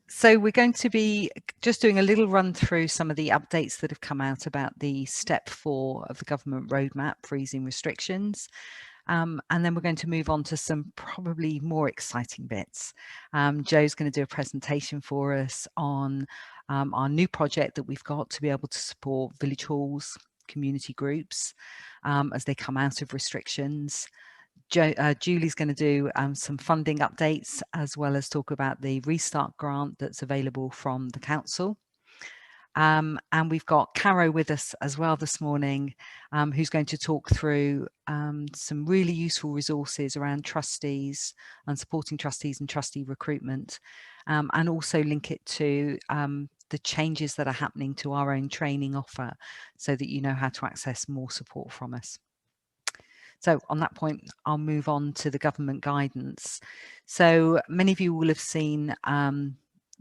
So we're going to be just doing a little run through some of the updates that have come out about the step 4 of the government roadmap for easing restrictions. And then we're going to move on to some probably more exciting bits. Joe's going to do a presentation for us on our new project that we've got to be able to support village halls, community groups as they come out of restrictions. Julie's going to do some funding updates, as well as talk about the Restart grant that's available from the council. And we've got Caro with us as well this morning, who's going to talk through some really useful resources around trustees and supporting trustees and trustee recruitment, and also link it to the changes that are happening to our own training offer, so that you know how to access more support from us. So on that point, I'll move on to the government guidance. So many of you will have seen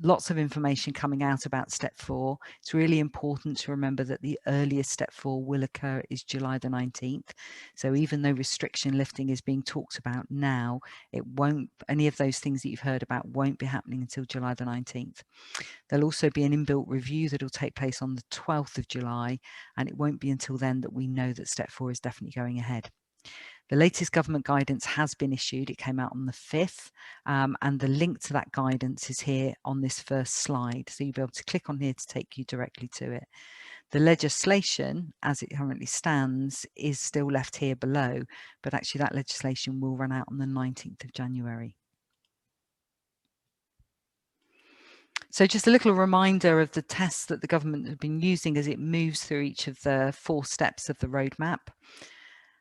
lots of information coming out about step 4. It's really important to remember that the earliest step 4 will occur is July the 19th. So even though restriction lifting is being talked about now, it won't, any of those things that you've heard about won't be happening until July the 19th. There'll also be an inbuilt review that will take place on the 12th of July, and it won't be until then that we know that step 4 is definitely going ahead. The latest government guidance has been issued. It came out on the 5th, and the link to that guidance is here on this first slide. So you'll be able to click on here to take you directly to it. The legislation, as it currently stands, is still left here below, but actually that legislation will run out on the 19th of January. So just a little reminder of the tests that the government has been using as it moves through each of the 4 steps of the roadmap.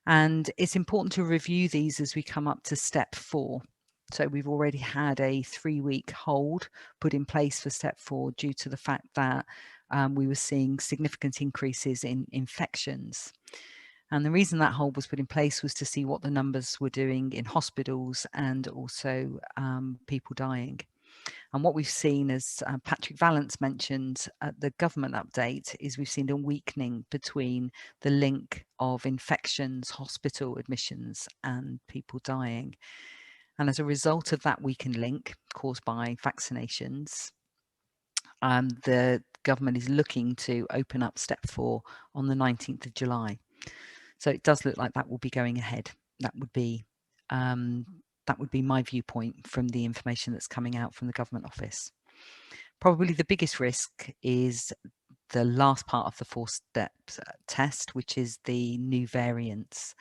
And it's important to review these as we come up to step 4. So we've already had a 3-week hold put in place for step 4 due to the fact that we were seeing significant increases in infections. And the reason that hold was put in place was to see what the numbers were doing in hospitals and also people dying. And what we've seen, as Patrick Vallance mentioned at the government update, is we've seen a weakening between the link of infections, hospital admissions, and people dying. And as a result of that weakened link caused by vaccinations, the government is looking to open up step 4 on the 19th of July. So it does look like that will be going ahead. That would be my viewpoint from the information that's coming out from the government office. Probably the biggest risk is the last part of the 4 steps test, which is the new variants.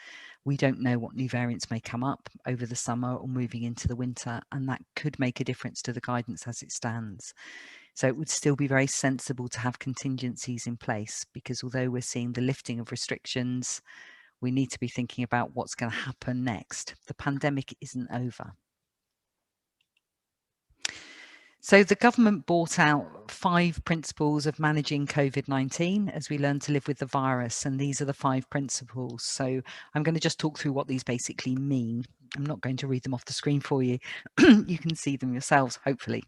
We don't know what new variants may come up over the summer or moving into the winter, and that could make a difference to the guidance as it stands. So it would still be very sensible to have contingencies in place, because although we're seeing the lifting of restrictions, we need to be thinking about what's going to happen next. The pandemic isn't over. So the government brought out 5 principles of managing COVID-19 as we learn to live with the virus, and these are the 5 principles. So I'm going to just talk through what these basically mean. I'm not going to read them off the screen for you. You can see them yourselves, hopefully.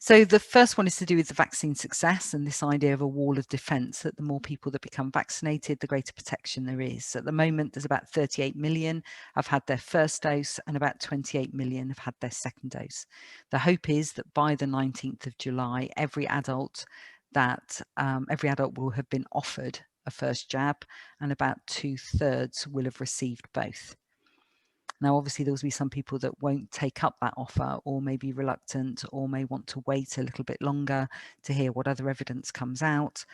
So the first one is to do with the vaccine success and this idea of a wall of defence, that the more people that become vaccinated, the greater protection there is. At the moment, there's about 38 million have had their first dose and about 28 million have had their second dose. The hope is that by the 19th of July, every adult will have been offered a first jab, and about 2/3 will have received both. Now, obviously, there will be some people that won't take up that offer, or may be reluctant, or may want to wait a little bit longer to hear what other evidence comes out.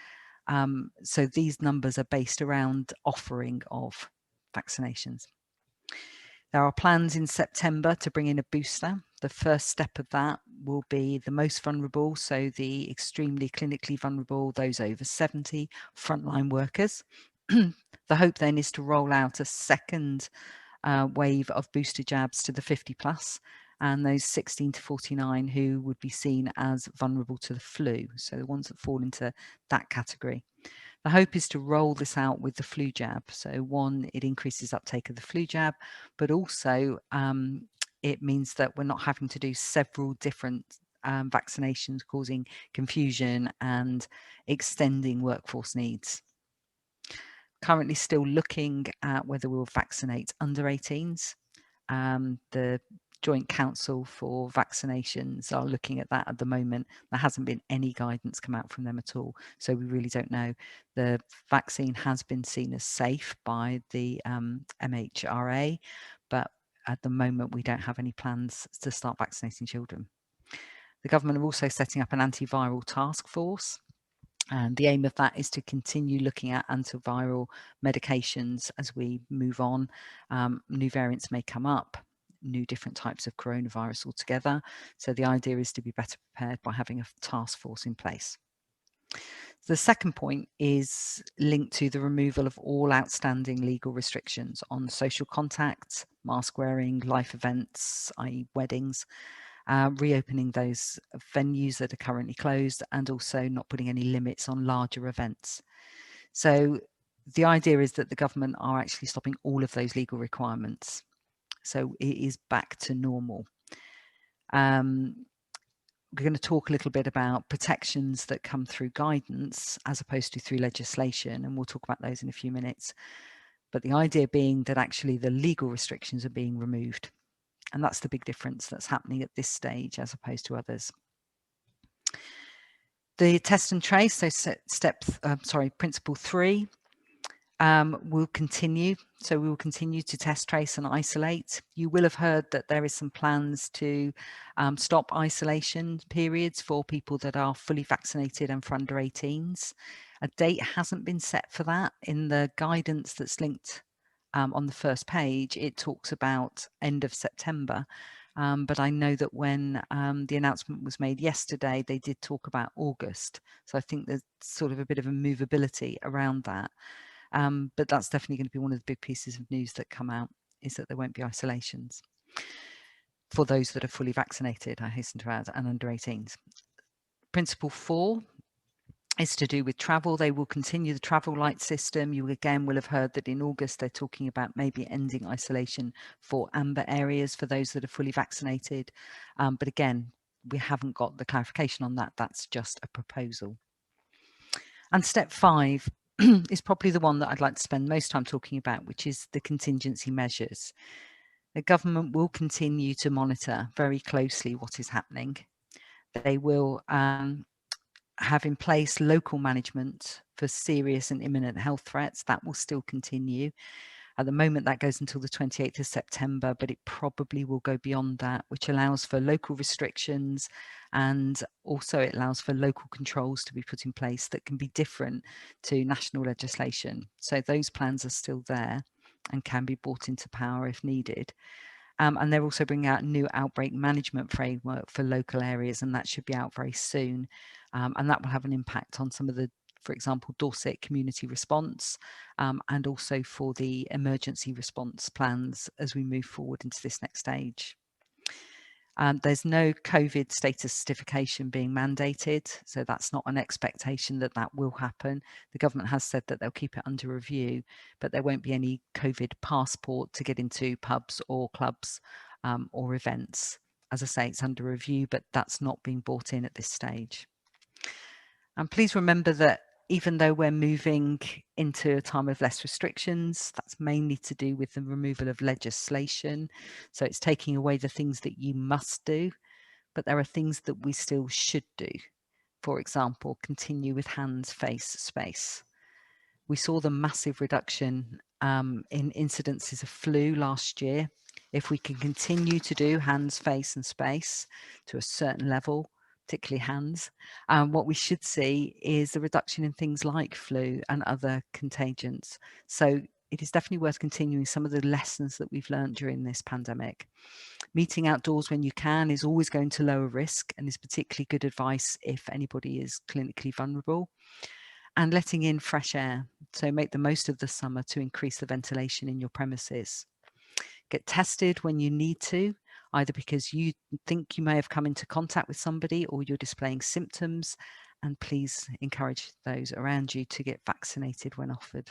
So these numbers are based around offering of vaccinations. There are plans in September to bring in a booster. The first step of that will be the most vulnerable, so the extremely clinically vulnerable, those over 70, frontline workers. The hope then is to roll out a second wave of booster jabs to the 50 plus, and those 16 to 49 who would be seen as vulnerable to the flu, so the ones that fall into that category. The hope is to roll this out with the flu jab. So one, it increases uptake of the flu jab, but also it means that we're not having to do several different vaccinations, causing confusion and extending workforce needs. Currently still looking at whether we'll vaccinate under 18s. The Joint Council for Vaccinations are looking at that at the moment. There hasn't been any guidance come out from them at all, so we really don't know. The vaccine has been seen as safe by the MHRA, but at the moment we don't have any plans to start vaccinating children. The government are also setting up an antiviral task force, and the aim of that is to continue looking at antiviral medications as we move on. New variants may come up, new different types of coronavirus altogether. So the idea is to be better prepared by having a task force in place. The second point is linked to the removal of all outstanding legal restrictions on social contact, mask wearing, life events, i.e. weddings, reopening those venues that are currently closed, and also not putting any limits on larger events. So the idea is that the government are actually stopping all of those legal requirements. So it is back to normal. We're going to talk a little bit about protections that come through guidance as opposed to through legislation, and we'll talk about those in a few minutes. But the idea being that actually the legal restrictions are being removed. And that's the big difference that's happening at this stage as opposed to others. The test and trace, so principle 3, will continue. So we will continue to test, trace and isolate. You will have heard that there is some plans to stop isolation periods for people that are fully vaccinated and for under 18s. A date hasn't been set for that. In the guidance that's linked on the first page, it talks about end of September. But I know that when the announcement was made yesterday, they did talk about August. So I think there's sort of a bit of a movability around that. But that's definitely going to be one of the big pieces of news that come out, is that there won't be isolations for those that are fully vaccinated, I hasten to add, and under 18s. Principle 4 is to do with travel. They will continue the travel light system. You again will have heard that in August they're talking about maybe ending isolation for amber areas for those that are fully vaccinated. But again, we haven't got the clarification on that. That's just a proposal. And step 5 is probably the one that I'd like to spend most time talking about, which is the contingency measures. The government will continue to monitor very closely what is happening. They will have in place local management for serious and imminent health threats. That will still continue. At the moment, that goes until the 28th of September, but it probably will go beyond that, which allows for local restrictions, and also it allows for local controls to be put in place that can be different to national legislation. So those plans are still there and can be brought into power if needed. And they're also bringing out a new outbreak management framework for local areas, and that should be out very soon. And that will have an impact on some of the, for example, Dorset community response, and also for the emergency response plans as we move forward into this next stage. There's no COVID status certification being mandated, so that's not an expectation that that will happen. The government has said that they'll keep it under review, but there won't be any COVID passport to get into pubs or clubs or events. As I say, it's under review, but that's not being brought in at this stage. And please remember that even though we're moving into a time of less restrictions, that's mainly to do with the removal of legislation. So it's taking away the things that you must do, but there are things that we still should do. For example, continue with hands, face, space. We saw the massive reduction in incidences of flu last year. If we can continue to do hands, face and space to a certain level, particularly hands, what we should see is a reduction in things like flu and other contagions. So it is definitely worth continuing some of the lessons that we've learned during this pandemic. Meeting outdoors when you can is always going to lower risk and is particularly good advice if anybody is clinically vulnerable. And letting in fresh air. So make the most of the summer to increase the ventilation in your premises. Get tested when you need to, either because you think you may have come into contact with somebody or you're displaying symptoms, and please encourage those around you to get vaccinated when offered.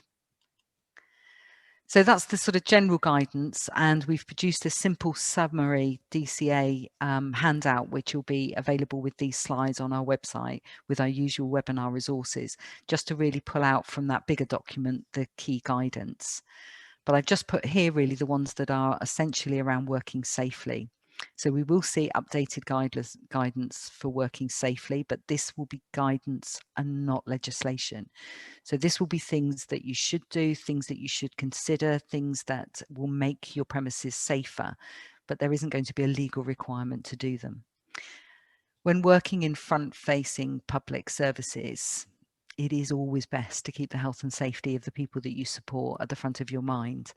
So that's the sort of general guidance, and we've produced a simple summary DCA handout, which will be available with these slides on our website with our usual webinar resources, just to really pull out from that bigger document the key guidance. But I've just put here really the ones that are essentially around working safely. So we will see updated guidance for working safely, but this will be guidance and not legislation. So this will be things that you should do, things that you should consider, things that will make your premises safer, but there isn't going to be a legal requirement to do them. When working in front-facing public services, it is always best to keep the health and safety of the people that you support at the front of your mind.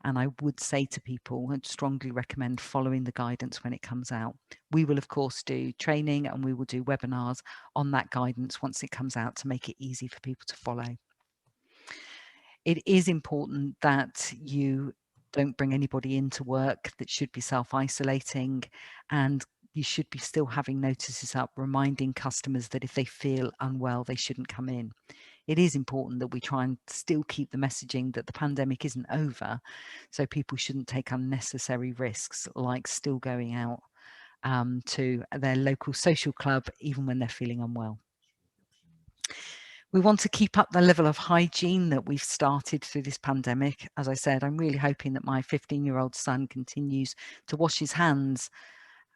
And I would say to people, I'd strongly recommend following the guidance when it comes out. We will, of course, do training and we will do webinars on that guidance once it comes out to make it easy for people to follow. It is important that you don't bring anybody into work that should be self-isolating, and you should be still having notices up reminding customers that if they feel unwell, they shouldn't come in. It is important that we try and still keep the messaging that the pandemic isn't over, so people shouldn't take unnecessary risks like still going out to their local social club even when they're feeling unwell. We want to keep up the level of hygiene that we've started through this pandemic. As I said, I'm really hoping that my 15-year-old son continues to wash his hands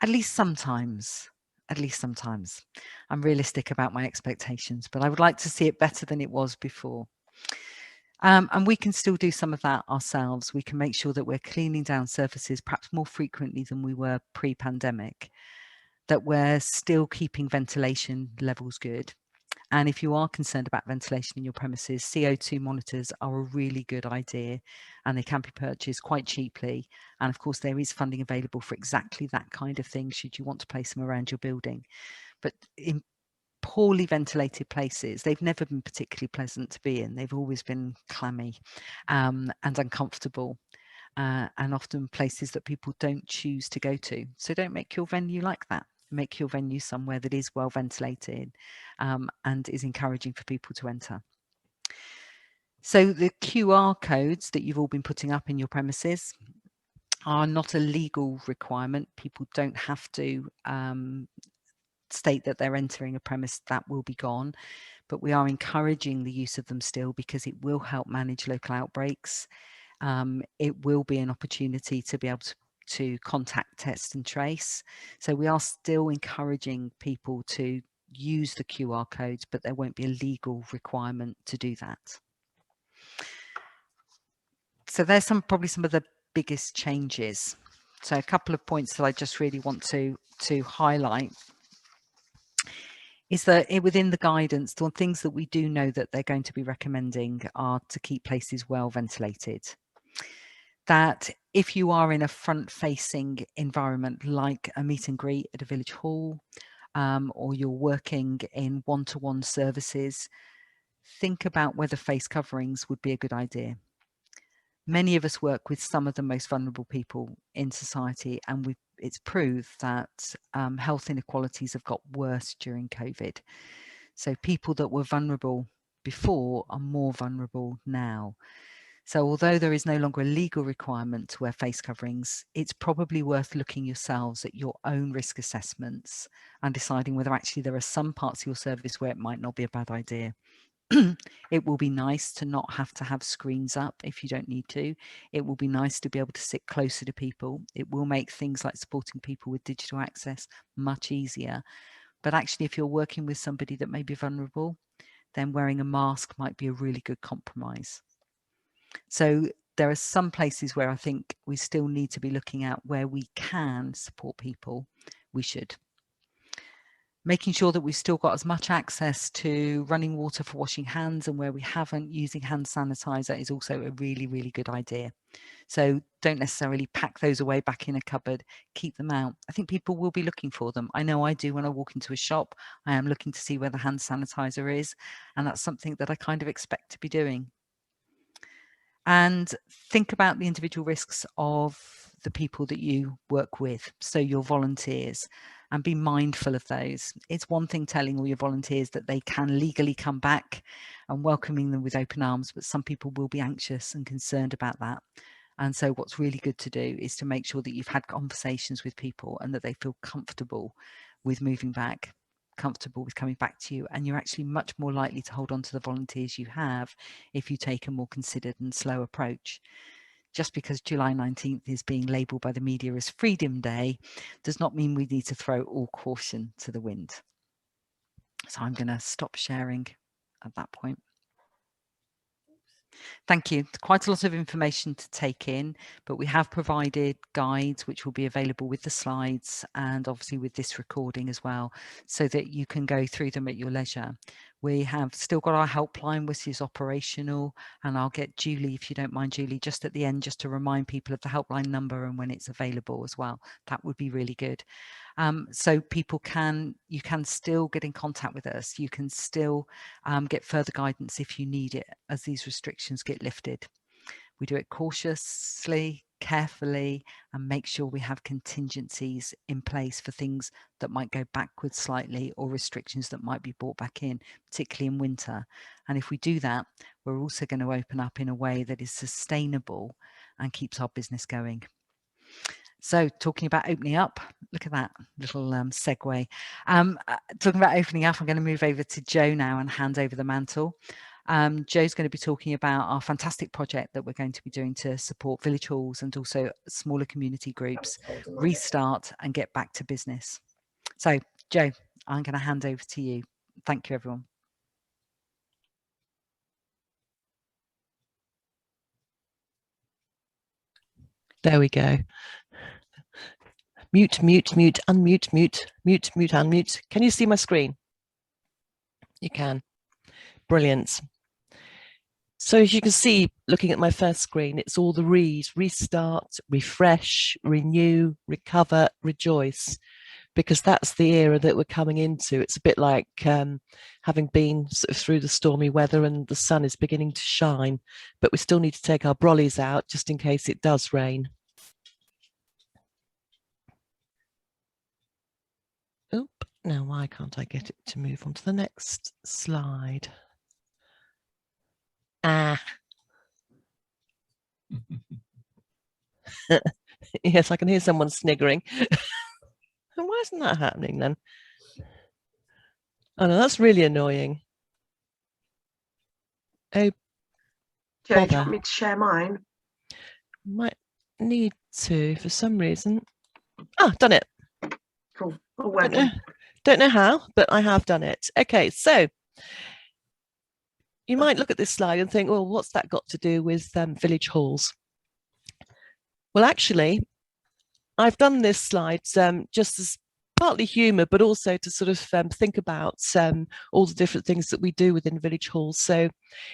at least sometimes. At least sometimes. I'm realistic about my expectations, but I would like to see it better than it was before. And we can still do some of that ourselves. We can make sure that we're cleaning down surfaces perhaps more frequently than we were pre-pandemic, that we're still keeping ventilation levels good. And if you are concerned about ventilation in your premises, CO2 monitors are a really good idea, and they can be purchased quite cheaply. And of course, there is funding available for exactly that kind of thing should you want to place them around your building. But in poorly ventilated places, they've never been particularly pleasant to be in. They've always been clammy and uncomfortable. And often places that people don't choose to go to. So don't make your venue like that. Make your venue somewhere that is well ventilated and is encouraging for people to enter. So the QR codes that you've all been putting up in your premises are not a legal requirement. People don't have to state that they're entering a premise. That will be gone. But we are encouraging the use of them still because it will help manage local outbreaks. It will be an opportunity to be able to contact, test and trace. So we are still encouraging people to use the QR codes, but there won't be a legal requirement to do that. So there's probably some of the biggest changes. So a couple of points that I just really want to highlight is that within the guidance, the things that we do know that they're going to be recommending are to keep places well ventilated. That if you are in a front-facing environment like a meet and greet at a village hall, or you're working in one-to-one services, think about whether face coverings would be a good idea. Many of us work with some of the most vulnerable people in society, and it's proved that health inequalities have got worse during COVID. So people that were vulnerable before are more vulnerable now. So although there is no longer a legal requirement to wear face coverings, it's probably worth looking yourselves at your own risk assessments and deciding whether actually there are some parts of your service where it might not be a bad idea. It will be nice to not have to have screens up if you don't need to. It will be nice to be able to sit closer to people. It will make things like supporting people with digital access much easier. But actually, if you're working with somebody that may be vulnerable, then wearing a mask might be a really good compromise. So there are some places where I think we still need to be looking at where we can support people, we should. Making sure that we've still got as much access to running water for washing hands, and where we haven't, using hand sanitizer is also a really, really good idea. So don't necessarily pack those away back in a cupboard, keep them out. I think people will be looking for them. I know I do when I walk into a shop. I am looking to see where the hand sanitizer is, and that's something that I kind of expect to be doing. And think about the individual risks of the people that you work with, so your volunteers, and be mindful of those. It's one thing telling all your volunteers that they can legally come back and welcoming them with open arms, but some people will be anxious and concerned about that. And so what's really good to do is to make sure that you've had conversations with people and that they feel comfortable with moving back, comfortable with coming back to you, and you're actually much more likely to hold on to the volunteers you have if you take a more considered and slow approach. just because July 19th is being labelled by the media as Freedom Day does not mean we need to throw all caution to the wind. So I'm going to stop sharing at that point. Thank you. Quite a lot of information to take in, but we have provided guides which will be available with the slides and obviously with this recording as well, so that you can go through them at your leisure. We have still got our helpline, which is operational, and I'll get Julie, if you don't mind, Julie, just at the end, just to remind people of the helpline number and when it's available as well. That would be really good. So people you can still get in contact with us. You can still get further guidance if you need it as these restrictions get lifted. We do it cautiously, carefully, and make sure we have contingencies in place for things that might go backwards slightly or restrictions that might be brought back in, particularly in winter. And if we do that, we're also going to open up in a way that is sustainable and keeps our business going. So talking about opening up, look at that little segue. Talking about opening up, I'm going to move over to Jo now and hand over the mantle. Jo's going to be talking about our fantastic project that we're going to be doing to support village halls and also smaller community groups restart and get back to business. So Jo, I'm going to hand over to you. Thank you, everyone. There we go. Mute, mute, mute, unmute, mute, mute, mute, unmute. Can you see my screen? You can. Brilliant. So as you can see, looking at my first screen, it's all the re's: restart, refresh, renew, recover, rejoice, because that's the era that we're coming into. It's a bit like having been sort of through the stormy weather and the sun is beginning to shine, but we still need to take our brollies out just in case it does rain. Oop, now why can't I get it to move on to the next slide? Yes, I can hear someone sniggering. And why isn't that happening then? Oh no, that's really annoying. Oh, Jo, do you want me to share mine? Might need to for some reason. Ah, done it. Cool. All working. Don't know how, but I have done it. Okay, so you might look at this slide and think, well, what's that got to do with village halls? Well, actually, I've done this slide just as partly humour, but also to sort of think about all the different things that we do within village halls. So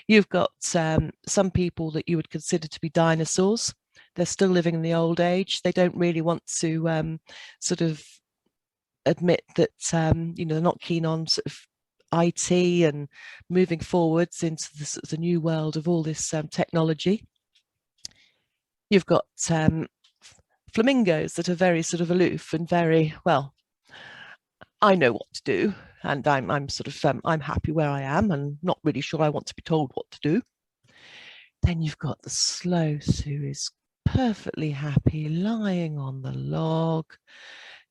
you've got some people that you would consider to be dinosaurs. They're still living in the old age. They don't really want to sort of admit that, you know, they're not keen on sort of IT and moving forwards into the new world of all this technology. You've got flamingos that are very sort of aloof and very, well, I know what to do, and I'm sort of I'm happy where I am and not really sure I want to be told what to do. Then you've got the sloth, who is perfectly happy lying on the log.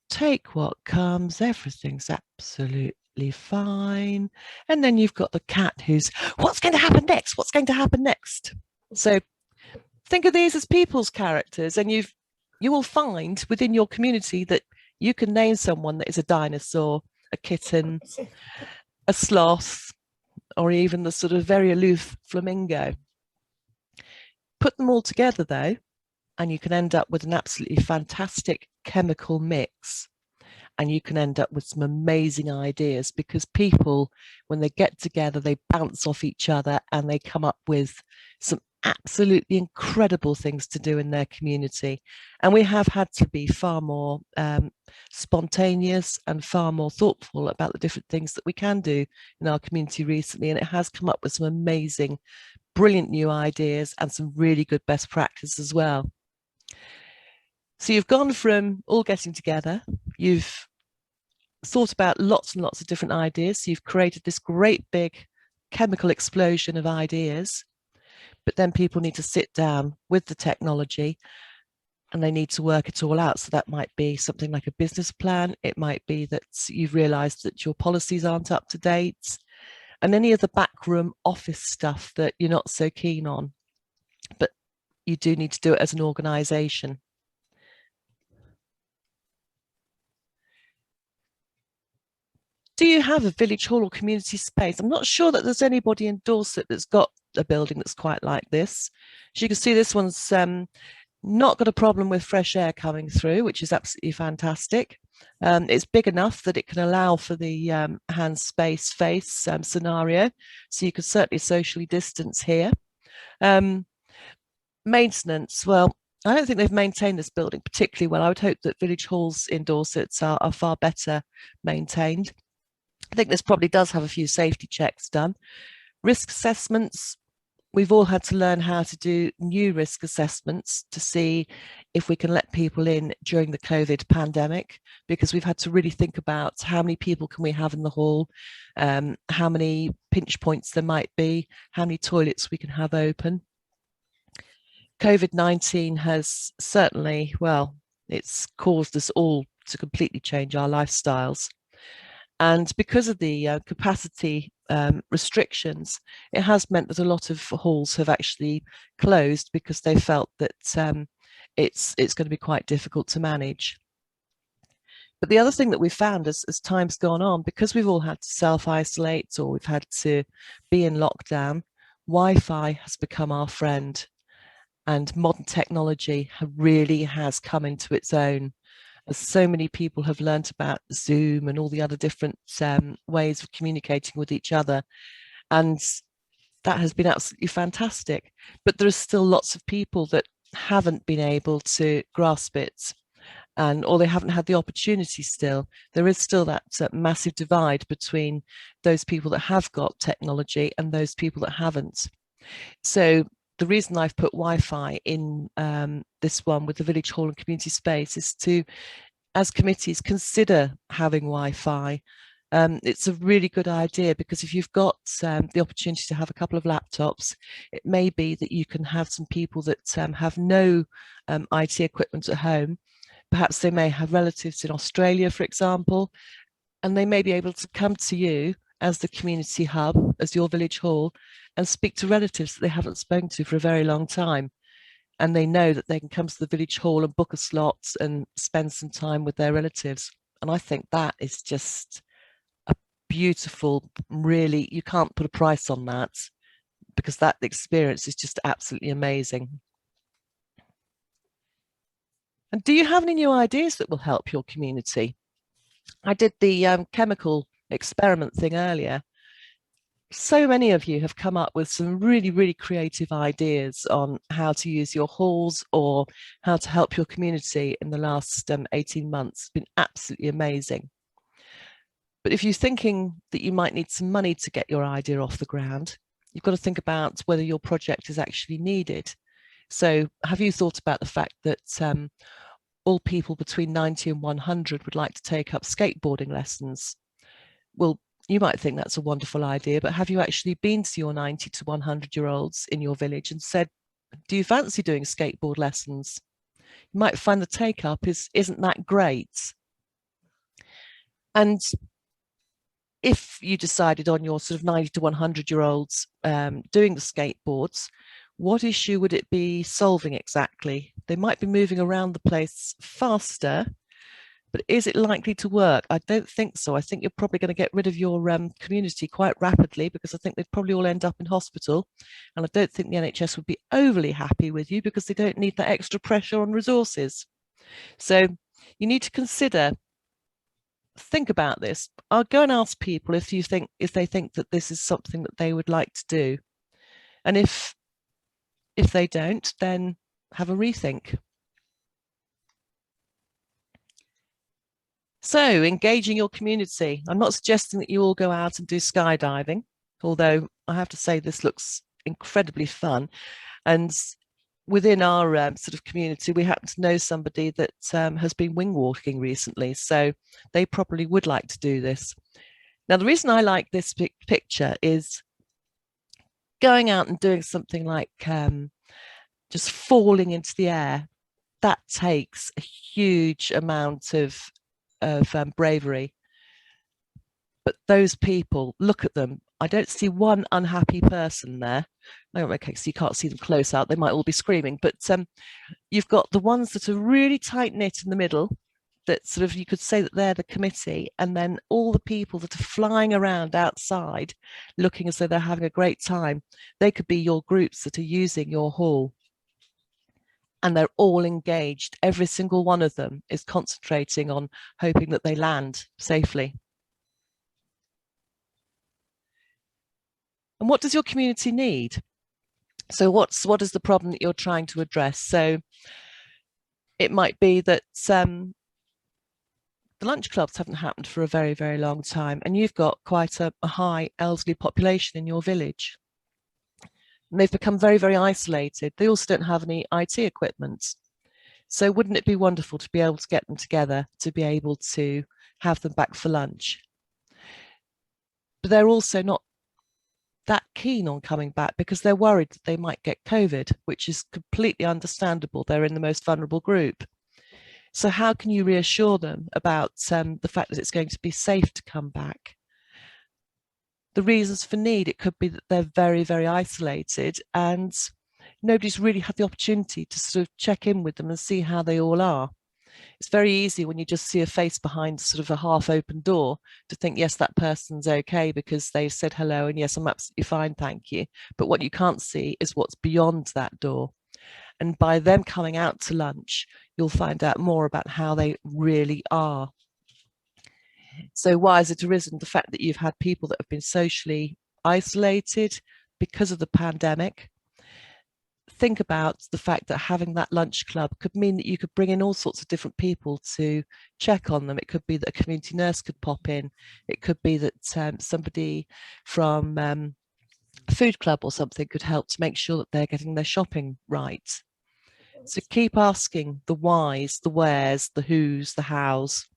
Take what comes, everything's absolutely fine. And then you've got the cat who's, what's going to happen next? What's going to happen next? So think of these as people's characters, and you will find within your community that you can name someone that is a dinosaur, a kitten, a sloth, or even the sort of very aloof flamingo. Put them all together though, and you can end up with an absolutely fantastic chemical mix. And you can end up with some amazing ideas, because people, when they get together, they bounce off each other and they come up with some absolutely incredible things to do in their community. And we have had to be far more spontaneous and far more thoughtful about the different things that we can do in our community recently. And it has come up with some amazing, brilliant new ideas and some really good best practice as well. So you've gone from all getting together, you've thought about lots and lots of different ideas. So you've created this great big chemical explosion of ideas, but then people need to sit down with the technology and they need to work it all out. So that might be something like a business plan. It might be that you've realized that your policies aren't up to date, and any of the backroom office stuff that you're not so keen on. But you do need to do it as an organisation. Do you have a village hall or community space? I'm not sure that there's anybody in Dorset that's got a building that's quite like this. As you can see, this one's not got a problem with fresh air coming through, which is absolutely fantastic. It's big enough that it can allow for the hand space face scenario, so you can certainly socially distance here. Maintenance, well, I don't think they've maintained this building particularly well. I would hope that village halls in Dorset are far better maintained. I think this probably does have a few safety checks done. Risk assessments, we've all had to learn how to do new risk assessments to see if we can let people in during the COVID pandemic, because we've had to really think about how many people can we have in the hall, how many pinch points there might be, how many toilets we can have open. COVID-19 has certainly, well, it's caused us all to completely change our lifestyles. And because of the capacity restrictions, it has meant that a lot of halls have actually closed because they felt that it's going to be quite difficult to manage. But the other thing that we've found as time's gone on, because we've all had to self-isolate or we've had to be in lockdown, Wi-Fi has become our friend. And modern technology really has come into its own, as so many people have learnt about Zoom and all the other different ways of communicating with each other. And that has been absolutely fantastic. But there are still lots of people that haven't been able to grasp it, or they haven't had the opportunity still. There is still that massive divide between those people that have got technology and those people that haven't. So the reason I've put Wi-Fi in this one with the village hall and community space is to, as committees, consider having Wi-Fi. It's a really good idea, because if you've got the opportunity to have a couple of laptops, it may be that you can have some people that have no IT equipment at home. Perhaps they may have relatives in Australia, for example, and they may be able to come to you as the community hub, as your village hall, and speak to relatives that they haven't spoken to for a very long time. And they know that they can come to the village hall and book a slot and spend some time with their relatives. And I think that is just a beautiful, really, you can't put a price on that, because that experience is just absolutely amazing. And do you have any new ideas that will help your community? I did the chemical experiment thing earlier. So many of you have come up with some really, really creative ideas on how to use your halls or how to help your community in the last 18 months. It's been absolutely amazing. But if you're thinking that you might need some money to get your idea off the ground, you've got to think about whether your project is actually needed. So have you thought about the fact that all people between 90 and 100 would like to take up skateboarding lessons? Well, you might think that's a wonderful idea, but have you actually been to your 90 to 100-year-olds in your village and said, do you fancy doing skateboard lessons? You might find the take-up isn't that great. And if you decided on your sort of 90 to 100-year-olds doing the skateboards, what issue would it be solving exactly? They might be moving around the place faster, but is it likely to work? I don't think so. I think you're probably going to get rid of your community quite rapidly, because I think they'd probably all end up in hospital. And I don't think the NHS would be overly happy with you, because they don't need that extra pressure on resources. So you need to consider, think about this. I'll go and ask people if they think that this is something that they would like to do. And if they don't, then have a rethink. So engaging your community. I'm not suggesting that you all go out and do skydiving, although I have to say this looks incredibly fun. And within our sort of community, we happen to know somebody that has been wing walking recently, so they probably would like to do this. Now, the reason I like this picture is going out and doing something like just falling into the air. That takes a huge amount of bravery. But those people, look at them, I don't see one unhappy person there. No, okay, so you can't see them close out. They might all be screaming, but you've got the ones that are really tight knit in the middle, that sort of, you could say that they're the committee, and then all the people that are flying around outside looking as though they're having a great time. They could be your groups that are using your hall, and they're all engaged. Every single one of them is concentrating on hoping that they land safely. And what does your community need? So what is the problem that you're trying to address? So it might be that the lunch clubs haven't happened for a very, very long time, and you've got quite a high elderly population in your village. And they've become very, very isolated. They also don't have any IT equipment. So wouldn't it be wonderful to be able to get them together, to be able to have them back for lunch? But they're also not that keen on coming back because they're worried that they might get COVID, which is completely understandable. They're in the most vulnerable group. So how can you reassure them about the fact that it's going to be safe to come back? The reasons for need, it could be that they're very, very isolated and nobody's really had the opportunity to sort of check in with them and see how they all are. It's very easy when you just see a face behind sort of a half open door to think, yes, that person's okay because they said hello and yes, I'm absolutely fine, thank you. But what you can't see is what's beyond that door. And by them coming out to lunch, you'll find out more about how they really are. So why has it arisen? The fact that you've had people that have been socially isolated because of the pandemic. Think about the fact that having that lunch club could mean that you could bring in all sorts of different people to check on them. It could be that a community nurse could pop in. It could be that somebody from a food club or something could help to make sure that they're getting their shopping right. So keep asking the whys, the wheres, the whos, the hows.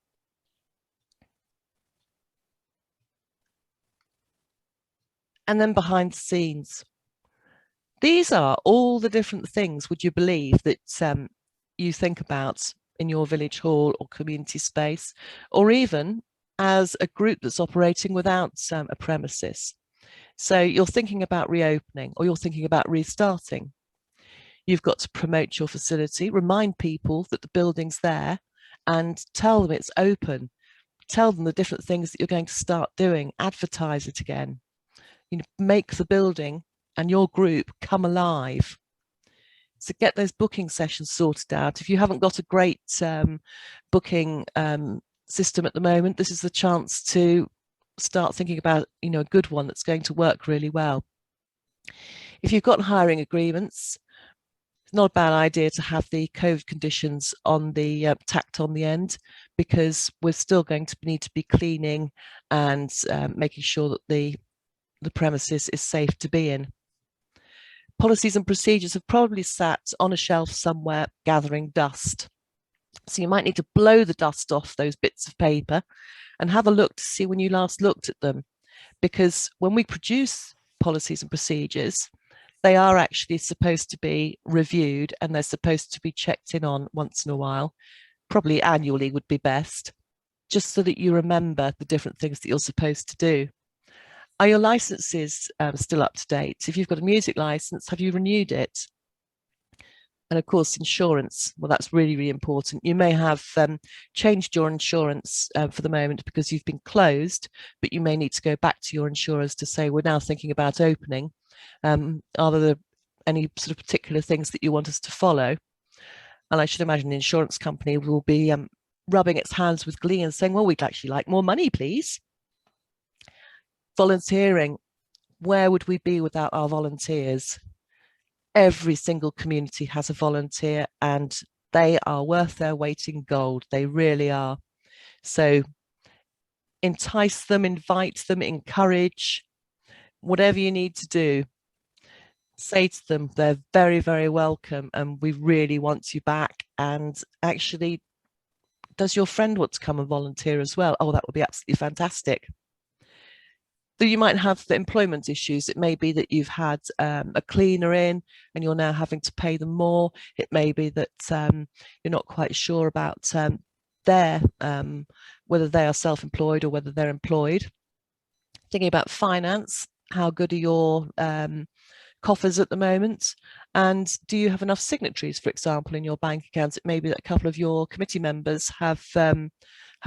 And then behind the scenes. These are all the different things, would you believe, that you think about in your village hall or community space, or even as a group that's operating without a premises. So you're thinking about reopening or you're thinking about restarting. You've got to promote your facility, remind people that the building's there and tell them it's open. Tell them the different things that you're going to start doing, advertise it again. You know, make the building and your group come alive. So get those booking sessions sorted out. If you haven't got a great booking system at the moment, this is the chance to start thinking about, you know, a good one that's going to work really well. If you've got hiring agreements, it's not a bad idea to have the COVID conditions on the tacked on the end, because we're still going to need to be cleaning and making sure that the premises is safe to be in. Policies and procedures have probably sat on a shelf somewhere gathering dust. So you might need to blow the dust off those bits of paper and have a look to see when you last looked at them. Because when we produce policies and procedures, they are actually supposed to be reviewed and they're supposed to be checked in on once in a while. Probably annually would be best, just so that you remember the different things that you're supposed to do. Are your licenses still up to date? If you've got a music license, have you renewed it? And of course, insurance, well, that's really, really important. You may have changed your insurance for the moment because you've been closed, but you may need to go back to your insurers to say, we're now thinking about opening. Are there any sort of particular things that you want us to follow? And I should imagine the insurance company will be rubbing its hands with glee and saying, well, we'd actually like more money, please. Volunteering, where would we be without our volunteers? Every single community has a volunteer and they are worth their weight in gold. They really are. So entice them, invite them, encourage, whatever you need to do. Say to them, they're very, very welcome and we really want you back. And actually, does your friend want to come and volunteer as well? Oh, that would be absolutely fantastic. So you might have the employment issues. It may be that you've had a cleaner in and you're now having to pay them more. It may be that you're not quite sure about whether they are self-employed or whether they're employed. Thinking about finance, how good are your coffers at the moment, and do you have enough signatories, for example, in your bank accounts? It may be that a couple of your committee members have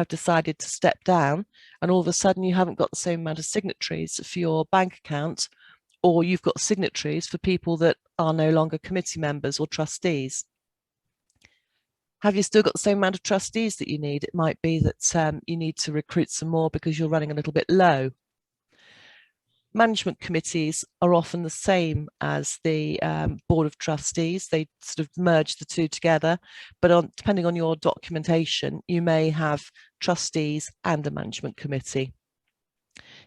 decided to step down, and all of a sudden you haven't got the same amount of signatories for your bank account, or you've got signatories for people that are no longer committee members or trustees. Have you still got the same amount of trustees that you need? It might be that you need to recruit some more because you're running a little bit low. Management committees are often the same as the Board of Trustees. They sort of merge the two together, but depending on your documentation, you may have trustees and a management committee.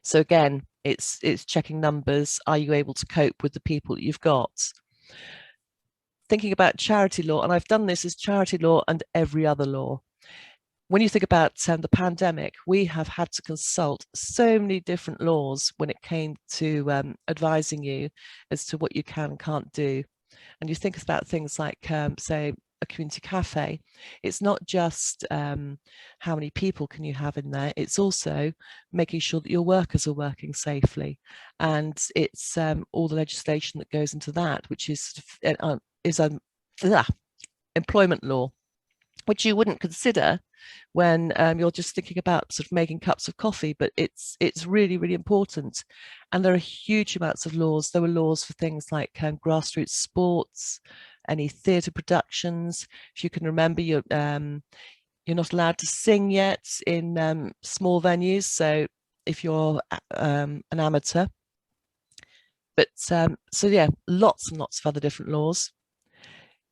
So again, it's checking numbers. Are you able to cope with the people that you've got? Thinking about charity law, and I've done this as charity law and every other law. When you think about the pandemic, we have had to consult so many different laws when it came to advising you as to what you can and can't do. And you think about things like, say, a community cafe. It's not just how many people can you have in there, it's also making sure that your workers are working safely. And it's all the legislation that goes into that, which is employment law, which you wouldn't consider when you're just thinking about sort of making cups of coffee, but it's really, really important. And there are huge amounts of laws. There were laws for things like grassroots sports, any theatre productions. If you can remember, you're not allowed to sing yet in small venues, so if you're an amateur. But so yeah, lots and lots of other different laws.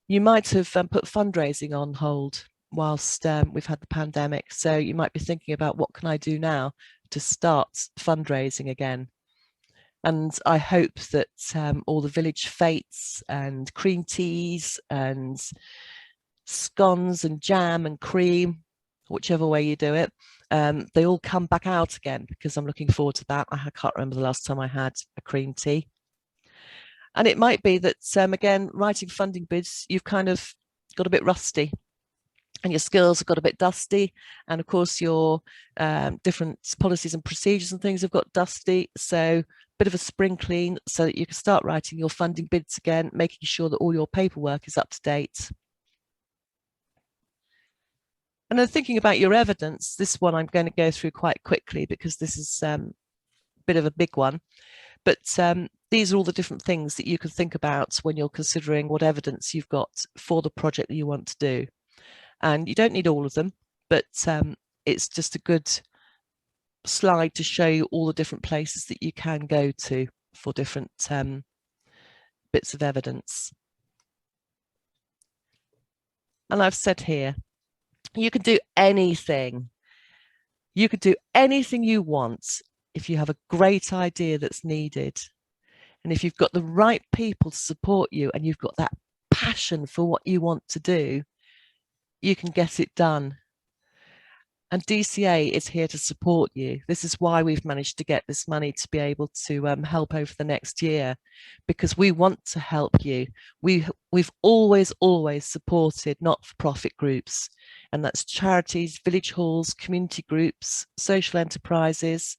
You might have put fundraising on hold whilst we've had the pandemic. So you might be thinking about, what can I do now to start fundraising again? And I hope that all the village fetes and cream teas and scones and jam and cream, whichever way you do it, they all come back out again, because I'm looking forward to that. I can't remember the last time I had a cream tea. And it might be that, again, writing funding bids, you've kind of got a bit rusty and your skills have got a bit dusty. And of course, your different policies and procedures and things have got dusty. So a bit of a spring clean so that you can start writing your funding bids again, making sure that all your paperwork is up to date. And then thinking about your evidence, this one I'm going to go through quite quickly because this is a bit of a big one. But these are all the different things that you can think about when you're considering what evidence you've got for the project that you want to do. And you don't need all of them, but it's just a good slide to show you all the different places that you can go to for different bits of evidence. And I've said here, you can do anything. You could do anything you want if you have a great idea that's needed. And if you've got the right people to support you and you've got that passion for what you want to do, you can get it done. And DCA is here to support you. This is why we've managed to get this money to be able to help over the next year, because we want to help you. We've always supported not-for-profit groups, and that's charities, village halls, community groups, social enterprises.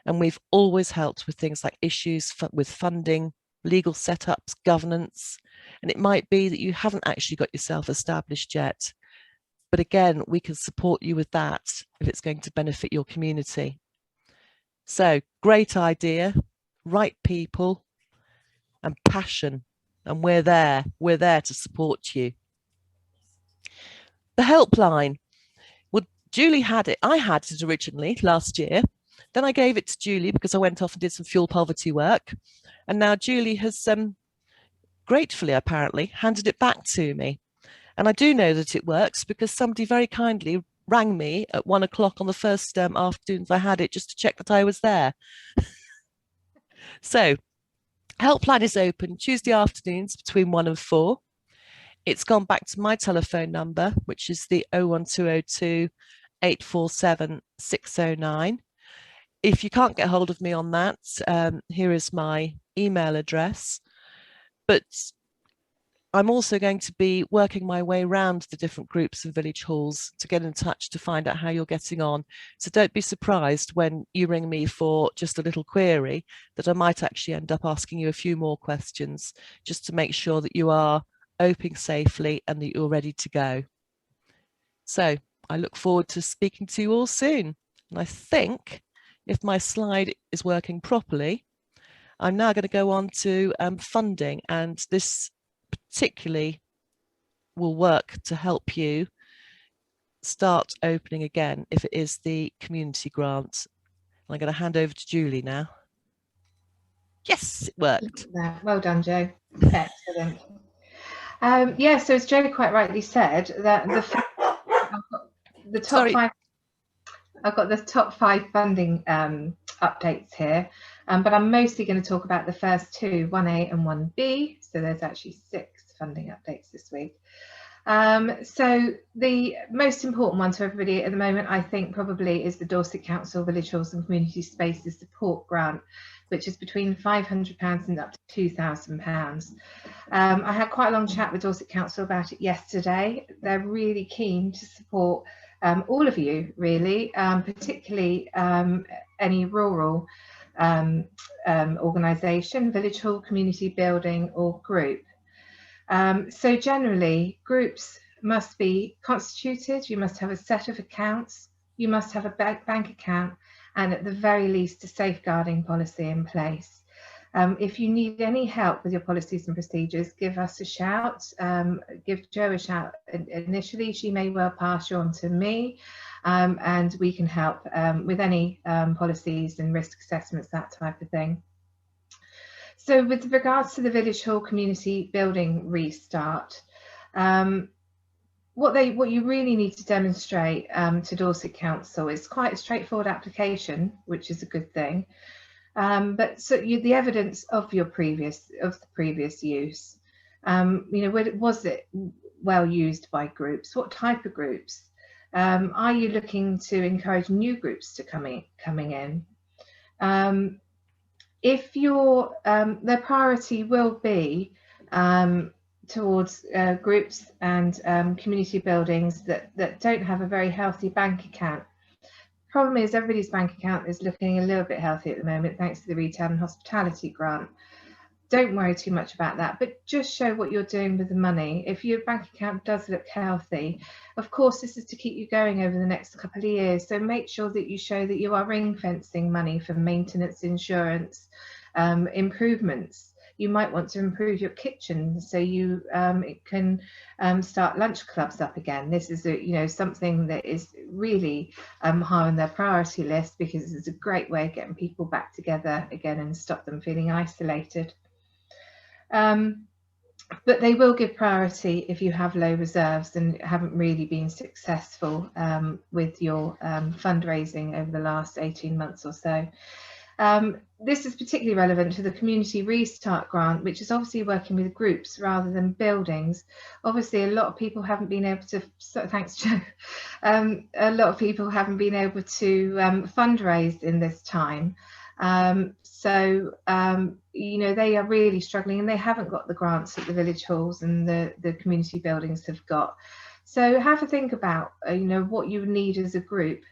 And we've always helped with things like issues with funding, legal setups, governance. And it might be that you haven't actually got yourself established yet. But again, we can support you with that if it's going to benefit your community. So great idea, right people and passion. And we're there to support you. The helpline. Well, Julie had it. I had it originally last year. Then I gave it to Julie because I went off and did some fuel poverty work. And now Julie has gratefully, apparently, handed it back to me. And I do know that it works because somebody very kindly rang me at 1 o'clock on the first afternoon I had it, just to check that I was there. So helpline is open Tuesday afternoons between 1 and 4. It's gone back to my telephone number, which is the 01202 847 609. If you can't get hold of me on that, here is my email address. But I'm also going to be working my way around the different groups and village halls to get in touch to find out how you're getting on. So don't be surprised when you ring me for just a little query that I might actually end up asking you a few more questions just to make sure that you are opening safely and that you're ready to go. So I look forward to speaking to you all soon. And I think if my slide is working properly, I'm now going to go on to funding, and this particularly will work to help you start opening again if it is the community grant. I'm going to hand over to Julie now. Yes, it worked. Well done, Jo. Excellent. Yeah, so as Jo quite rightly said, that the top Sorry. five. I've got the top 5 funding updates here, but I'm mostly going to talk about the first 2, 1A and 1B. So there's actually 6 funding updates this week. So the most important one to everybody at the moment, I think, probably is the Dorset Council Village Halls and Community Spaces Support Grant, which is between £500 and up to £2,000. I had quite a long chat with Dorset Council about it yesterday. They're really keen to support all of you, really, particularly any rural organisation, village hall, community building or group. So generally, groups must be constituted, you must have a set of accounts, you must have a bank account, and at the very least a safeguarding policy in place. If you need any help with your policies and procedures, give us a shout, give Jo a shout initially. She may well pass you on to me, and we can help with any policies and risk assessments, that type of thing. So with regards to the Village Hall community building restart, what you really need to demonstrate to Dorset Council is quite a straightforward application, which is a good thing. But so the evidence of the previous use, was it well used by groups? What type of groups? Are you looking to encourage new groups to coming in? If your their priority will be towards groups and community buildings that don't have a very healthy bank account. Problem is, everybody's bank account is looking a little bit healthy at the moment thanks to the retail and hospitality grant. Don't worry too much about that, but just show what you're doing with the money. If your bank account does look healthy, of course this is to keep you going over the next couple of years, so make sure that you show that you are ring fencing money for maintenance, insurance, improvements. You might want to improve your kitchen so you can start lunch clubs up again. This is something that is really high on their priority list, because it's a great way of getting people back together again and stop them feeling isolated. But they will give priority if you have low reserves and haven't really been successful with your fundraising over the last 18 months or so. This is particularly relevant to the Community Restart Grant, which is obviously working with groups rather than buildings. Obviously, a lot of people haven't been able to, thanks Jo, a lot of people haven't been able to fundraise in this time. They are really struggling, and they haven't got the grants that the village halls and the community buildings have got. So have a think about, what you need as a group.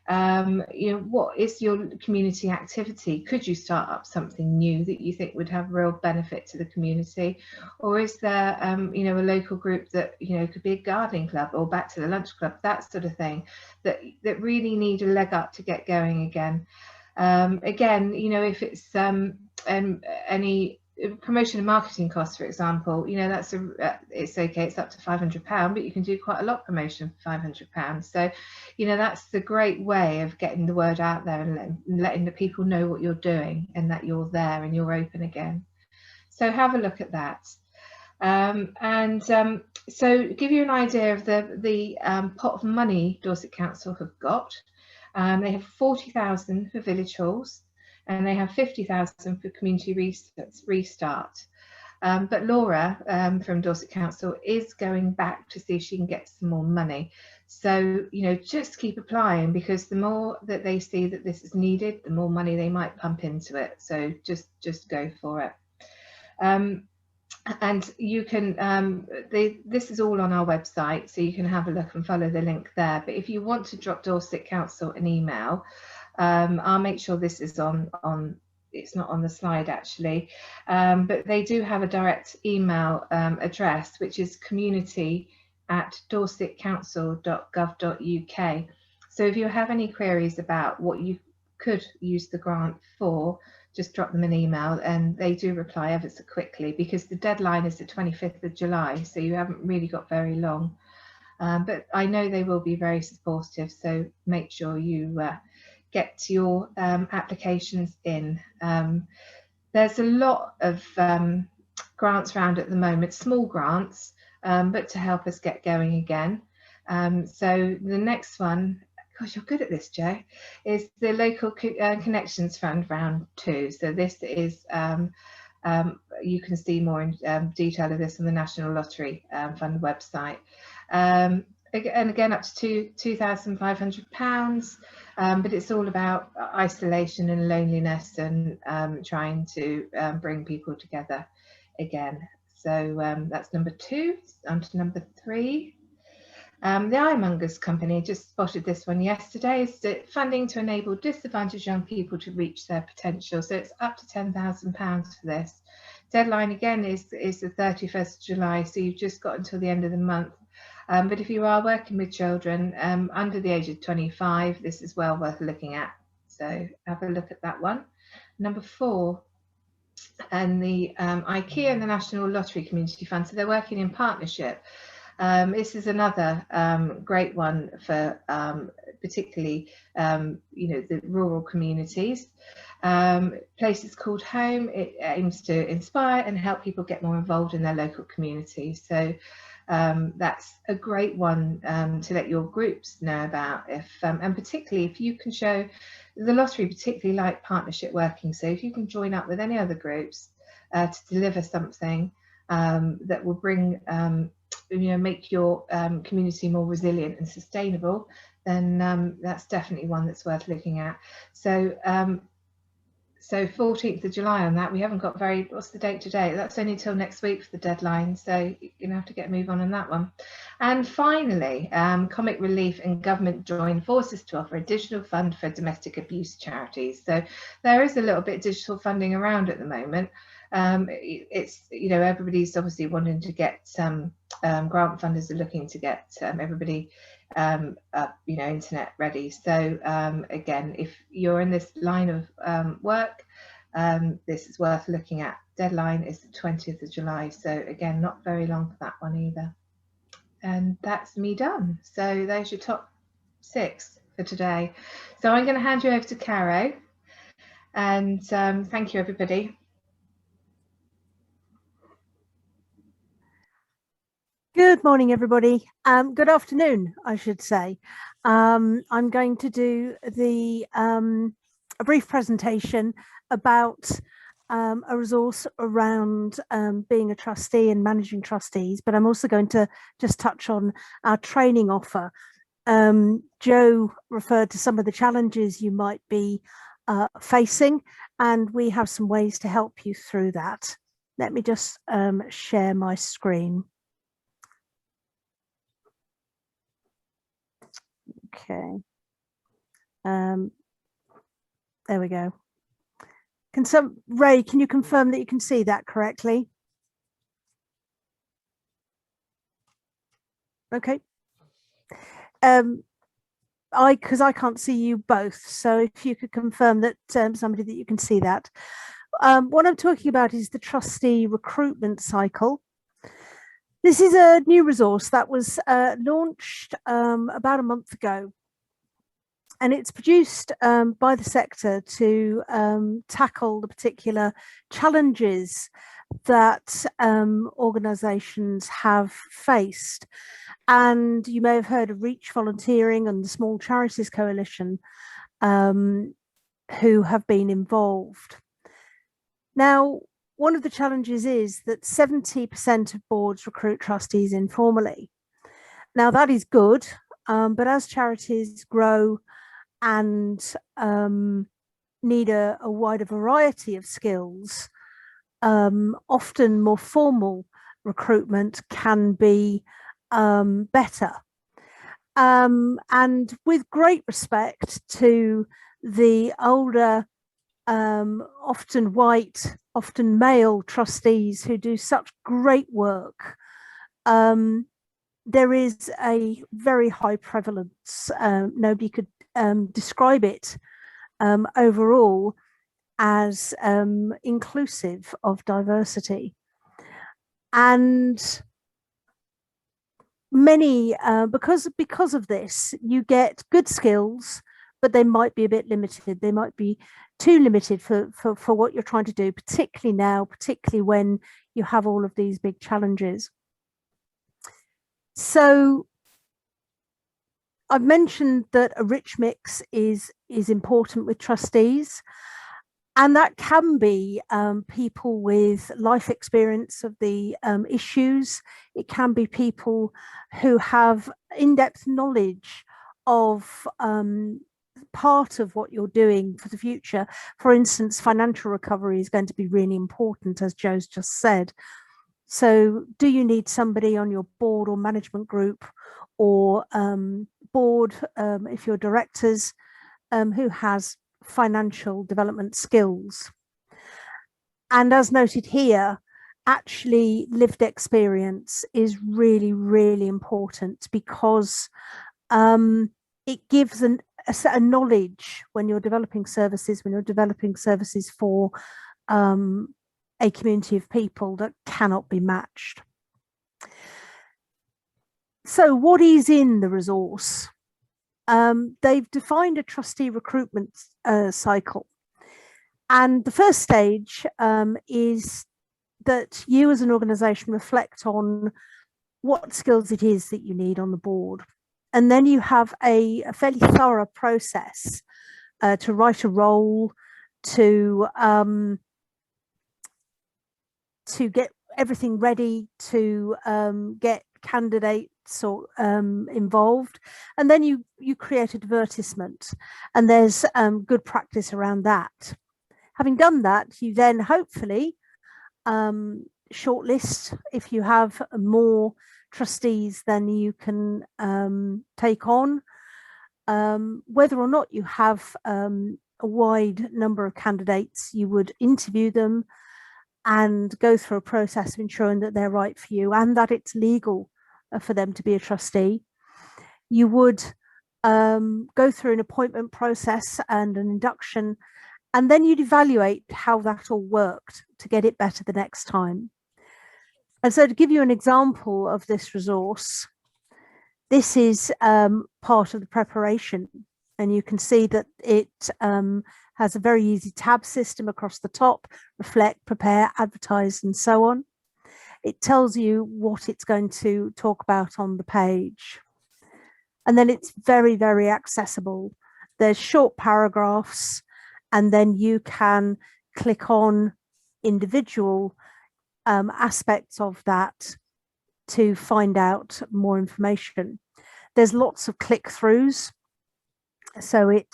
What is your community activity? Could you start up something new that you think would have real benefit to the community? Or is there, a local group that, could be a gardening club or back to the lunch club, that sort of thing, that really need a leg up to get going again? Again, if it's any promotion and marketing costs, for example, it's okay, it's up to £500, but you can do quite a lot of promotion for £500. So, that's the great way of getting the word out there and letting the people know what you're doing and that you're there and you're open again. So have a look at that. So give you an idea of the pot of money Dorset Council have got. They have 40,000 for village halls, and they have 50,000 for community restart. But Laura from Dorset Council is going back to see if she can get some more money. So, just keep applying, because the more that they see that this is needed, the more money they might pump into it. So just go for it. and you can this is all on our website, so you can have a look and follow the link there. But if you want to drop Dorset Council an email, I'll make sure this is on it's not on the slide actually, but they do have a direct email address, which is community@dorsetcouncil.gov.uk. so if you have any queries about what you could use the grant for, just drop them an email, and they do reply ever so quickly, because the deadline is the 25th of July, so you haven't really got very long. But I know they will be very supportive, so make sure you get your applications in. There's a lot of grants around at the moment, small grants, but to help us get going again. So the next one, gosh, you're good at this, Joe, is the Local Connections Fund Round 2. So this is, you can see more in detail of this on the National Lottery Fund website. And again, up to £2,500, but it's all about isolation and loneliness, and trying to bring people together again. So that's number 2. On to number 3. The Ironmongers Company just spotted this one yesterday. It's funding to enable disadvantaged young people to reach their potential. So it's up to £10,000 for this. Deadline again is the 31st of July, so you've just got until the end of the month. But if you are working with children under the age of 25, this is well worth looking at. So have a look at that one. Number 4, and the IKEA and the National Lottery Community Fund. So they're working in partnership. This is another great one for particularly the rural communities. Places called Home. It aims to inspire and help people get more involved in their local communities. So that's a great one to let your groups know about, and particularly if you can show the lottery particularly like partnership working. So if you can join up with any other groups to deliver something that will bring make your community more resilient and sustainable, then that's definitely one that's worth looking at. So so 14th of July on that. We haven't got what's the date today? That's only till next week for the deadline, so you're gonna have to get a move on that one. And finally, Comic Relief and government join forces to offer additional fund for domestic abuse charities. So there is a little bit of digital funding around at the moment. It's everybody's obviously wanting to get grant funders are looking to get everybody internet ready. So again, if you're in this line of work, this is worth looking at. Deadline is the 20th of July, so again, not very long for that one either. And that's me done. So there's your top 6 for today. So I'm going to hand you over to Caro, and thank you everybody. Good morning, everybody. Good afternoon, I should say. I'm going to do a brief presentation about a resource around being a trustee and managing trustees, but I'm also going to just touch on our training offer. Joe referred to some of the challenges you might be facing, and we have some ways to help you through that. Let me just share my screen. Okay, there we go. Ray, can you confirm that you can see that correctly? Okay. Because I can't see you both, so if you could confirm that somebody that you can see that. What I'm talking about is the trustee recruitment cycle. This is a new resource that was launched about a month ago, and it's produced by the sector to tackle the particular challenges that organisations have faced. And you may have heard of Reach Volunteering and the Small Charities Coalition, who have been involved. Now, one of the challenges is that 70% of boards recruit trustees informally. Now, that is good, but as charities grow and need a wider variety of skills, often more formal recruitment can be better. And with great respect to the older, often white, often male trustees who do such great work, there is a very high prevalence. Nobody could describe it overall as inclusive of diversity. And many, because of this, you get good skills, but they might be a bit limited. They might be too limited for what you're trying to do, particularly now, particularly when you have all of these big challenges. So I've mentioned that a rich mix is important with trustees, and that can be people with life experience of the issues. It can be people who have in-depth knowledge of part of what you're doing for the future. For instance, financial recovery is going to be really important, as Joe's just said. So do you need somebody on your board or management group or board, if you're directors, who has financial development skills? And as noted here, actually lived experience is really, really important, because it gives a knowledge when you're developing services, for a community of people that cannot be matched. So what is in the resource? They've defined a trustee recruitment cycle. And the first stage is that you as an organisation reflect on what skills it is that you need on the board. And then you have a fairly thorough process to write a role, to get everything ready, to get candidates involved, and then you create an advertisement, and there's good practice around that. Having done that, you then hopefully shortlist. If you have more trustees than you can take on, whether or not you have a wide number of candidates, you would interview them and go through a process of ensuring that they're right for you and that it's legal for them to be a trustee. You would go through an appointment process and an induction, and then you'd evaluate how that all worked to get it better the next time. And so to give you an example of this resource, this is part of the preparation, and you can see that it has a very easy tab system across the top: reflect, prepare, advertise, and so on. It tells you what it's going to talk about on the page. And then it's very, very accessible. There's short paragraphs, and then you can click on individual aspects of that to find out more information. There's lots of click-throughs, so it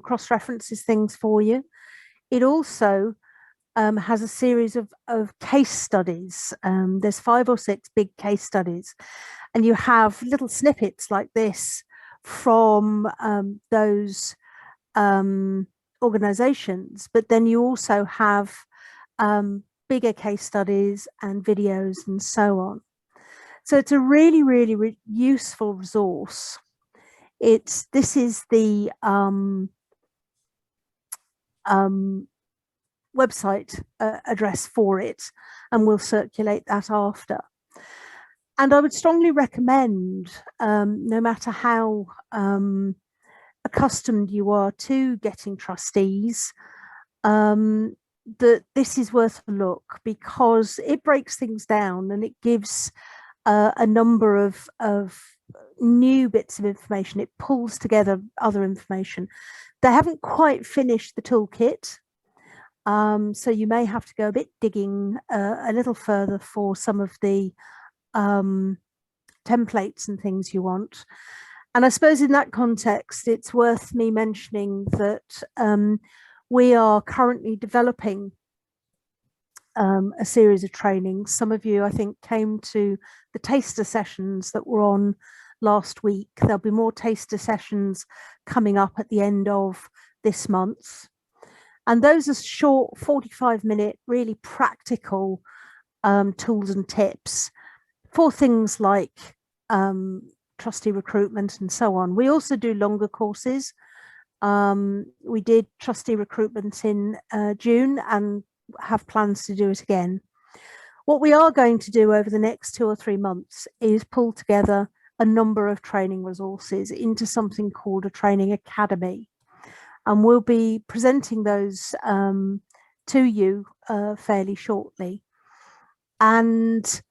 cross-references things for you. It also has a series of case studies. There's 5 or 6 big case studies, and you have little snippets like this from those organizations, but then you also have bigger case studies and videos and so on. So it's a really, really useful resource. This is the website address for it, and we'll circulate that after. And I would strongly recommend, no matter how accustomed you are to getting trustees, that this is worth a look, because it breaks things down and it gives a number of new bits of information. It pulls together other information. They haven't quite finished the toolkit, so you may have to go a bit digging a little further for some of the templates and things you want. And I suppose in that context, it's worth me mentioning that we are currently developing a series of trainings. Some of you, I think, came to the taster sessions that were on last week. There'll be more taster sessions coming up at the end of this month. And those are short 45-minute, really practical tools and tips for things like trustee recruitment and so on. We also do longer courses. We did trustee recruitment in June and have plans to do it again. What we are going to do over the next 2 or 3 months is pull together a number of training resources into something called a training academy. And we'll be presenting those to you fairly shortly. And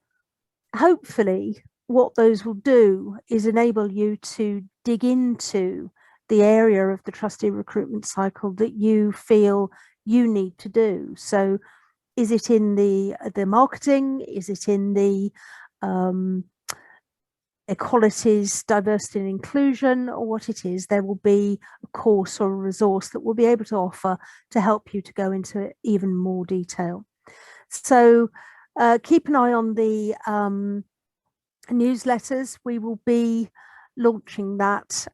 hopefully what those will do is enable you to dig into the area of the trustee recruitment cycle that you feel you need to do. So is it in the marketing? Is it in the equalities, diversity and inclusion, or what it is? There will be a course or a resource that we'll be able to offer to help you to go into even more detail. So keep an eye on the newsletters. We will be launching that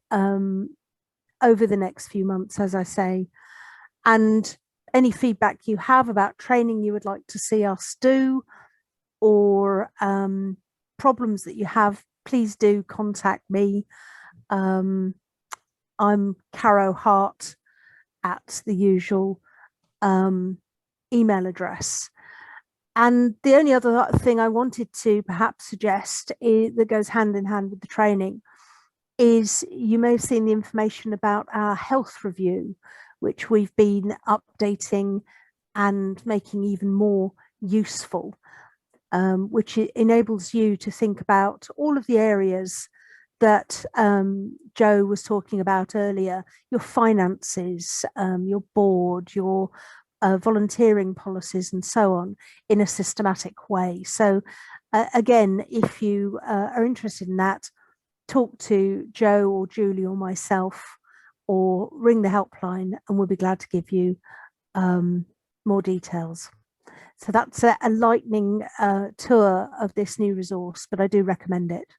over the next few months, as I say. And any feedback you have about training you would like to see us do, or problems that you have, please do contact me. I'm Caro Hart at the usual email address. And the only other thing I wanted to perhaps suggest that goes hand in hand with the training is you may have seen the information about our health review, which we've been updating and making even more useful, which enables you to think about all of the areas that Joe was talking about earlier, your finances, your board, your volunteering policies and so on, in a systematic way. So again, if you are interested in that, talk to Joe or Julie or myself, or ring the helpline, and we'll be glad to give you more details. So that's a lightning tour of this new resource, but I do recommend it.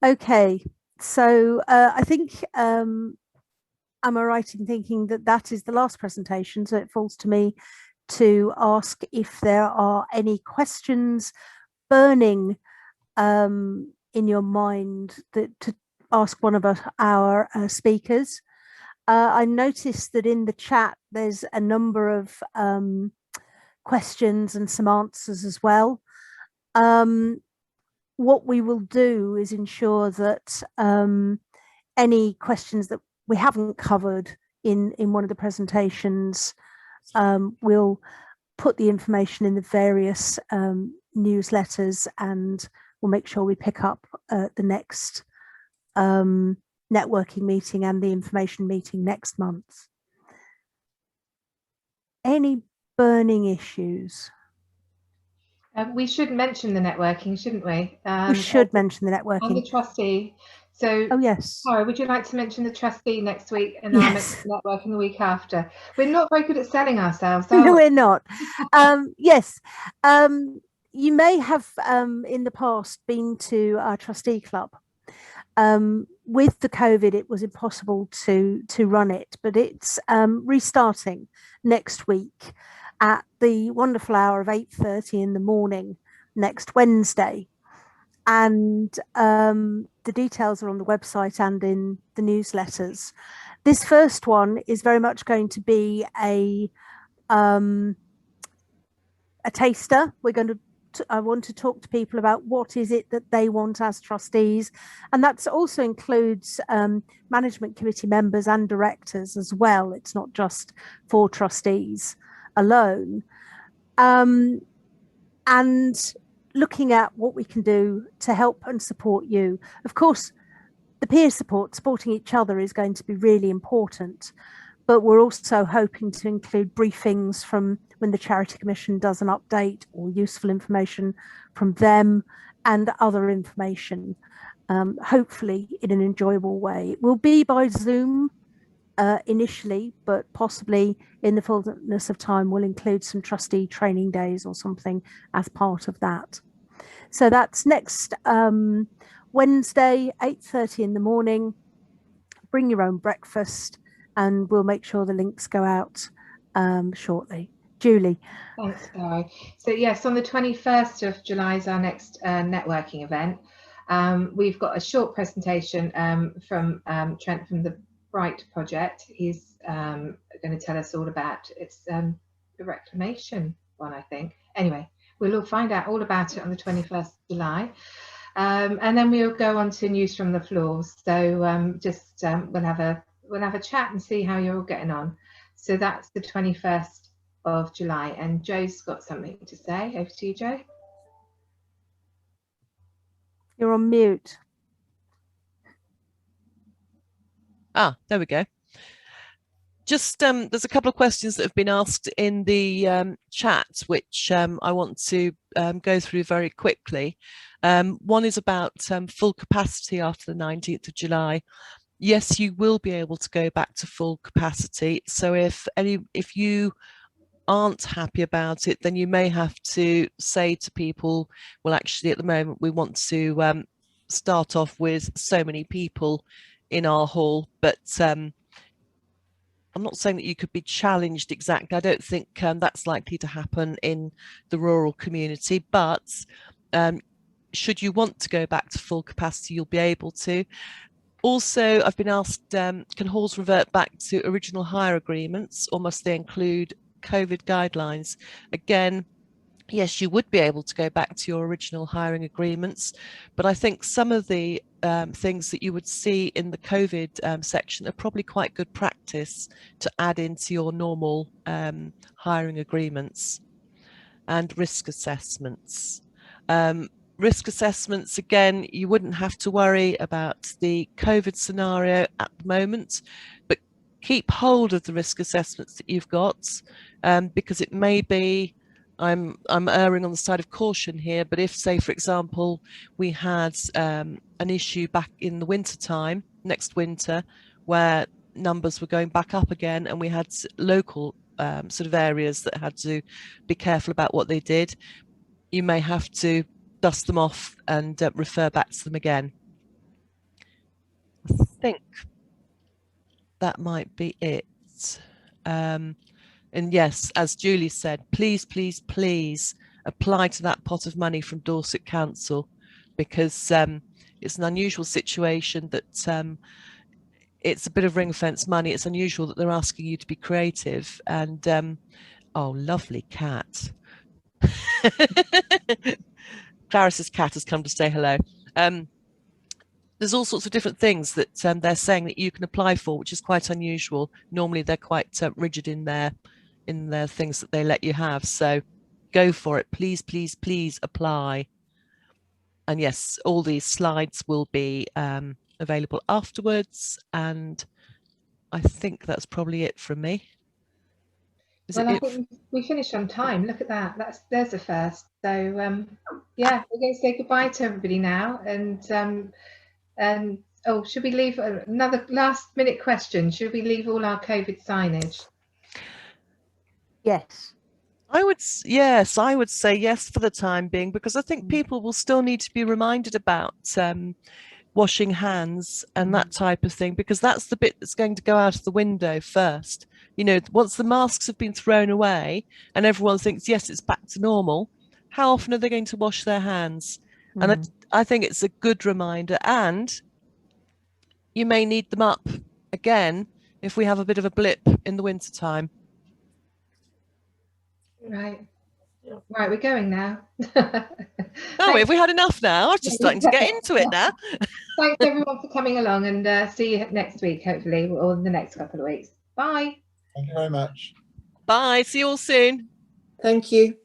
Okay, so I think, am I right in thinking that that is the last presentation? So it falls to me to ask if there are any questions burning in your mind that to ask one of our speakers. I noticed that in the chat there's a number of questions and some answers as well. What we will do is ensure that any questions that we haven't covered in one of the presentations, we'll put the information in the various newsletters, and we'll make sure we pick up the next networking meeting and the information meeting next month. Any burning issues? We should mention the networking, shouldn't we? We should mention the networking. And the trustee. So, oh yes. Sorry, would you like to mention the trustee next week, and yes. I'll mention the networking the week after? We're not very good at selling ourselves, no, we're not. Yes. You may have in the past been to our trustee club. With the COVID, it was impossible to run it, but it's restarting next week at the wonderful hour of 8:30 in the morning next Wednesday. And the details are on the website and in the newsletters. This first one is very much going to be a taster. We're going to I want to talk to people about what is it that they want as trustees, and that also includes management committee members and directors as well. It's not just for trustees alone. And looking at what we can do to help and support you. Of course, the peer support, supporting each other, is going to be really important, but we're also hoping to include briefings from when the Charity Commission does an update, or useful information from them, and other information, hopefully in an enjoyable way. It will be by Zoom initially, but possibly in the fullness of time we'll include some trustee training days or something as part of that. So that's next Wednesday, 8:30 in the morning. Bring your own breakfast, and we'll make sure the links go out shortly. Julie. Thanks, Gary. So yes, on the 21st of July is our next networking event. We've got a short presentation from Trent from the Bright project. He's going to tell us all about it's the reclamation one, I think. Anyway, we'll all find out all about it on the 21st of July. And then we'll go on to news from the floor. So we'll have a chat and see how you're all getting on. So that's the 21st of July, and Joe's got something to say. Over to you, Joe. You're on mute. Ah, there we go. Just there's a couple of questions that have been asked in the chat, which I want to go through very quickly. One is about full capacity after the 19th of July. Yes, you will be able to go back to full capacity. So if you aren't happy about it, then you may have to say to people, well, actually, at the moment, we want to start off with so many people in our hall, but I'm not saying that you could be challenged exactly. I don't think that's likely to happen in the rural community, but should you want to go back to full capacity, you'll be able to. Also, I've been asked, can halls revert back to original hire agreements, or must they include COVID guidelines? Again, yes, you would be able to go back to your original hiring agreements, but I think some of the things that you would see in the COVID section are probably quite good practice to add into your normal hiring agreements. And risk assessments. Risk assessments, again, you wouldn't have to worry about the COVID scenario at the moment, but keep hold of the risk assessments that you've got, because it may be, I'm erring on the side of caution here, but if, say, for example, we had an issue back in the winter time, next winter, where numbers were going back up again, and we had local sort of areas that had to be careful about what they did, you may have to dust them off and refer back to them again. I think that might be it. And yes, as Julie said, please, please, please apply to that pot of money from Dorset Council, because it's an unusual situation that it's a bit of ring fence money. It's unusual that they're asking you to be creative. And oh, lovely cat. Clarice's cat has come to say hello. There's all sorts of different things that they're saying that you can apply for, which is quite unusual. Normally they're quite rigid in their things that they let you have. So go for it. Please, please, please apply. And yes, all these slides will be available afterwards. And I think that's probably it from me. Well, I think we finished on time. Look at that. There's a first. So yeah, we're going to say goodbye to everybody now. And oh, should we leave another last minute question? Should we leave all our COVID signage? Yes. I would say yes for the time being, because I think people will still need to be reminded about washing hands and that type of thing, because that's the bit that's going to go out of the window first. You know, once the masks have been thrown away and everyone thinks, yes, it's back to normal, how often are they going to wash their hands? And I think it's a good reminder, and you may need them up again if we have a bit of a blip in the winter time. Right, we're going now. Oh, have we had enough now? I'm just starting to get into it now. Thanks everyone for coming along, and see you next week, hopefully, or in the next couple of weeks. Bye. Thank you very much. Bye. See you all soon. Thank you.